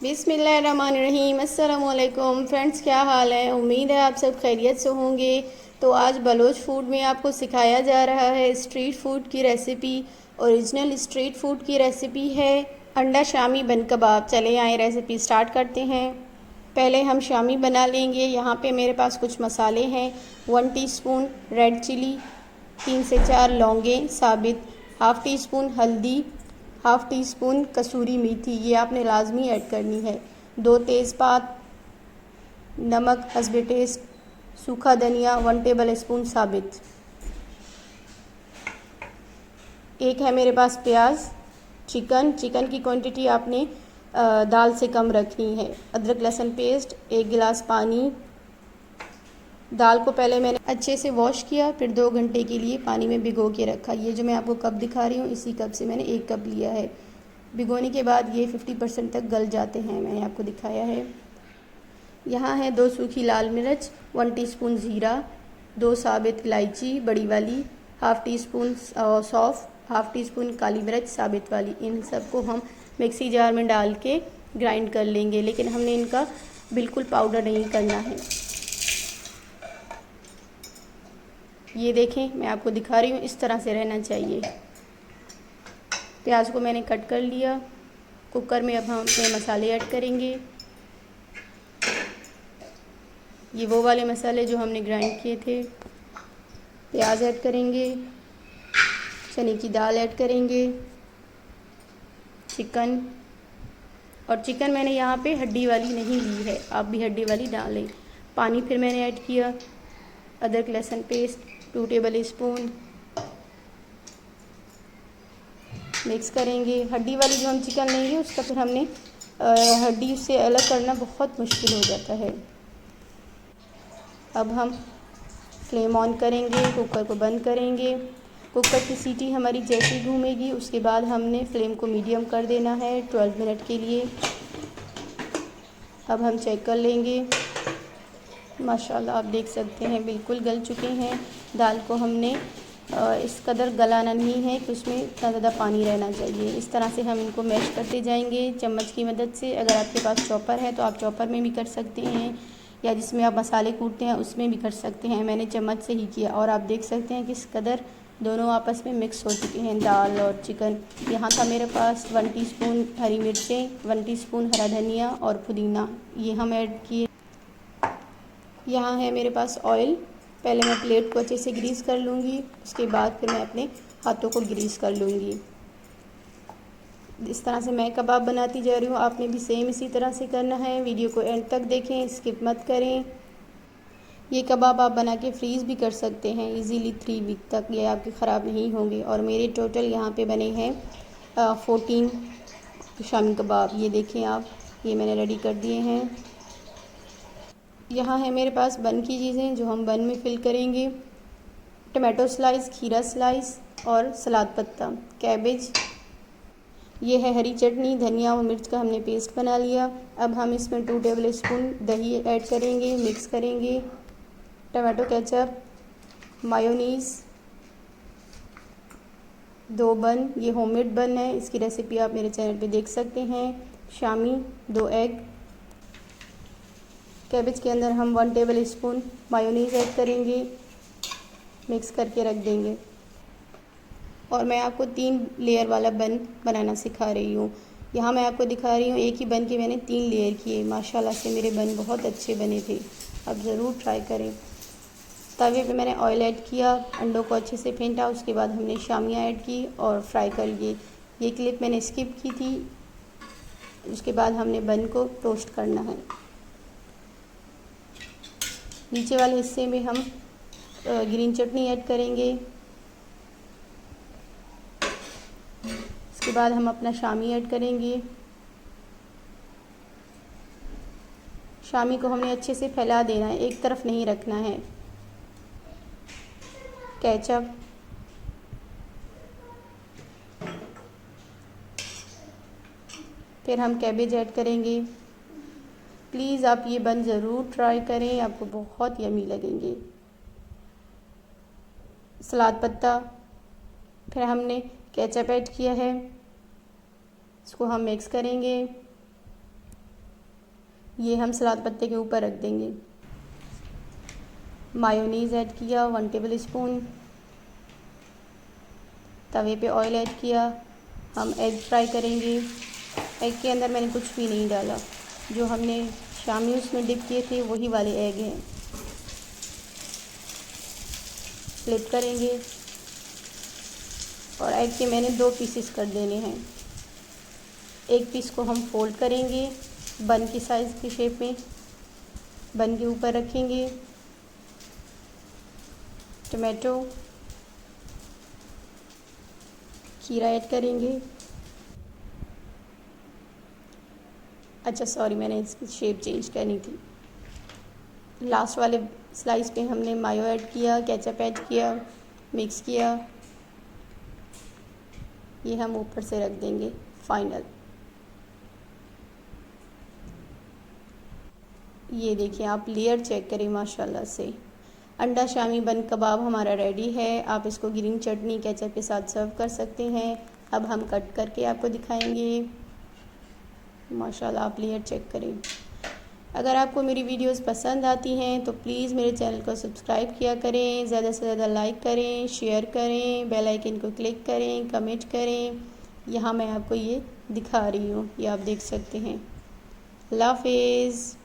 बिस्मिल्लाहिर्रहमानिर्रहीम। अस्सलाम वालेकुम फ्रेंड्स, क्या हाल है? उम्मीद है आप सब खैरियत से होंगे। तो आज बलोच फूड में आपको सिखाया जा रहा है स्ट्रीट फूड की रेसिपी। ओरिजिनल स्ट्रीट फूड की रेसिपी है अंडा शामी बन कबाब। चले आए रेसिपी स्टार्ट करते हैं। पहले हम शामी बना लेंगे। यहाँ पे मेरे पास कुछ मसाले हैं। 1 टीस्पून रेड चिली, 3 से 4 लौंगे साबित, हाफ़ टी स्पून हल्दी, हाफ़ टी स्पून कसूरी मेथी, ये आपने लाजमी ऐड करनी है। 2 तेज़पात, नमक हस्बे टेस्ट, सूखा धनिया 1 टेबल स्पून साबित। एक है मेरे पास प्याज। चिकन की क्वांटिटी आपने दाल से कम रखनी है। अदरक लहसुन पेस्ट, 1 गिलास पानी। दाल को पहले मैंने अच्छे से वॉश किया, फिर 2 घंटे के लिए पानी में भिगो के रखा। ये जो मैं आपको कप दिखा रही हूँ, इसी कप से मैंने 1 कप लिया है। भिगोने के बाद ये 50% तक गल जाते हैं, मैंने आपको दिखाया है। यहाँ है 2 सूखी लाल मिर्च, 1 टीस्पून ज़ीरा, 2 साबित इलायची बड़ी वाली, हाफ़ टी स्पून सौंफ, हाफ़ टी स्पून काली मिर्च साबित वाली। इन सबको हम मिक्सी जार में डाल के ग्राइंड कर लेंगे, लेकिन हमने इनका बिल्कुल पाउडर नहीं करना है। ये देखें, मैं आपको दिखा रही हूँ, इस तरह से रहना चाहिए। प्याज को मैंने कट कर लिया। कुकर में अब हम अपने मसाले ऐड करेंगे। ये वो वाले मसाले जो हमने ग्राइंड किए थे। प्याज ऐड करेंगे, चने की दाल ऐड करेंगे, चिकन। और चिकन मैंने यहाँ पे हड्डी वाली नहीं ली है, आप भी हड्डी वाली डालें। पानी फिर मैंने ऐड किया। अदरक लहसुन पेस्ट 2 टेबल स्पून, मिक्स करेंगे। हड्डी वाली जो हम चिकन लेंगे उसका फिर हमने हड्डी से अलग करना बहुत मुश्किल हो जाता है। अब हम फ्लेम ऑन करेंगे, कुकर को बंद करेंगे। कुकर की सीटी हमारी जैसी घूमेगी उसके बाद हमने फ्लेम को मीडियम कर देना है 12 मिनट के लिए। अब हम चेक कर लेंगे। माशाल्लाह आप देख सकते हैं बिल्कुल गल चुके हैं। दाल को हमने इस कदर गलाना नहीं है कि उसमें इतना ज़्यादा पानी रहना चाहिए। इस तरह से हम इनको मैश करते जाएंगे चम्मच की मदद से। अगर आपके पास चॉपर है तो आप चॉपर में भी कर सकते हैं, या जिसमें आप मसाले कूटते हैं उसमें भी कर सकते हैं। मैंने चम्मच से ही किया और आप देख सकते हैं किस कदर दोनों आपस में मिक्स हो चुके हैं, दाल और चिकन। यहाँ था मेरे पास 1 टीस्पून हरी मिर्चें, 1 टीस्पून हरा धनिया और पुदीना, ये हम ऐड किए। यहाँ है मेरे पास ऑयल। पहले मैं प्लेट को अच्छे से ग्रीस कर लूँगी, उसके बाद फिर मैं अपने हाथों को ग्रीस कर लूँगी। इस तरह से मैं कबाब बनाती जा रही हूँ, आपने भी सेम इसी तरह से करना है। वीडियो को एंड तक देखें, स्किप मत करें। ये कबाब आप बना के फ्रीज़ भी कर सकते हैं इजीली 3 वीक तक, ये आपके ख़राब नहीं होंगे। और मेरे टोटल यहाँ पे बने हैं 14 शामी कबाब। ये देखें आप, ये मैंने रेडी कर दिए हैं। यहाँ है मेरे पास बन की चीज़ें जो हम बन में फिल करेंगे। टमाटो स्लाइस, खीरा स्लाइस और सलाद पत्ता, कैबेज। ये है हरी चटनी, धनिया और मिर्च का हमने पेस्ट बना लिया। अब हम इसमें 2 टेबल स्पून दही ऐड करेंगे, मिक्स करेंगे। टमाटो केचप, मायोनीज़, 2 बन, ये होममेड बन है, इसकी रेसिपी आप मेरे चैनल पे देख सकते हैं। शामी, 2 एग। कैबेज के अंदर हम 1 टेबल स्पून मायोनीज़ ऐड करेंगे, मिक्स करके रख देंगे। और मैं आपको 3 लेयर वाला बन बनाना सिखा रही हूँ। यहाँ मैं आपको दिखा रही हूँ एक ही बन के मैंने 3 लेयर किए। माशाल्लाह से मेरे बन बहुत अच्छे बने थे, आप ज़रूर ट्राई करें। तवे पे मैंने ऑयल ऐड किया, अंडों को अच्छे से फेंटा, उसके बाद हमने शामियाँ ऐड की और फ्राई कर लिए। ये क्लिप मैंने स्किप की थी। उसके बाद हमने बन को टोस्ट करना है। नीचे वाले हिस्से में हम ग्रीन चटनी ऐड करेंगे। उसके बाद हम अपना शामी ऐड करेंगे। शामी को हमने अच्छे से फैला देना है, एक तरफ नहीं रखना है। केचप, फिर हम कैबेज ऐड करेंगे। प्लीज़ आप ये बन ज़रूर ट्राई करें, आपको बहुत यमी लगेंगे। सलाद पत्ता, फिर हमने केचप ऐड किया है, इसको हम मिक्स करेंगे। ये हम सलाद पत्ते के ऊपर रख देंगे। मायोनीज़ ऐड किया 1 टेबल स्पून। तवे पे ऑयल ऐड किया। हम एग फ्राई करेंगे। एग के अंदर मैंने कुछ भी नहीं डाला, जो हमने शामी उसमें डिप किए थे वही वाले एग हैं। फ्लिप करेंगे और एग के मैंने 2 पीसेस कर देने हैं। एक पीस को हम फोल्ड करेंगे बन की साइज़ की शेप में, बन के ऊपर रखेंगे। टमाटो, खीरा ऐड करेंगे। अच्छा सॉरी, मैंने इसकी शेप चेंज करनी थी। लास्ट वाले स्लाइस पे हमने मायो ऐड किया, केचप ऐड किया, मिक्स किया। ये हम ऊपर से रख देंगे फाइनल। ये देखिए, आप लेयर चेक करें माशाल्लाह से। अंडा शामी बन कबाब हमारा रेडी है। आप इसको ग्रीन चटनी केचप के साथ सर्व कर सकते हैं। अब हम कट करके आपको दिखाएंगे। माशाल्लाह, आप लेयर चेक करें। अगर आपको मेरी वीडियोस पसंद आती हैं तो प्लीज़ मेरे चैनल को सब्सक्राइब किया करें, ज़्यादा से ज़्यादा लाइक करें, शेयर करें, बेल आइकन को क्लिक करें, कमेंट करें। यहाँ मैं आपको ये दिखा रही हूँ, ये आप देख सकते हैं। अल्लाह हाफिज़।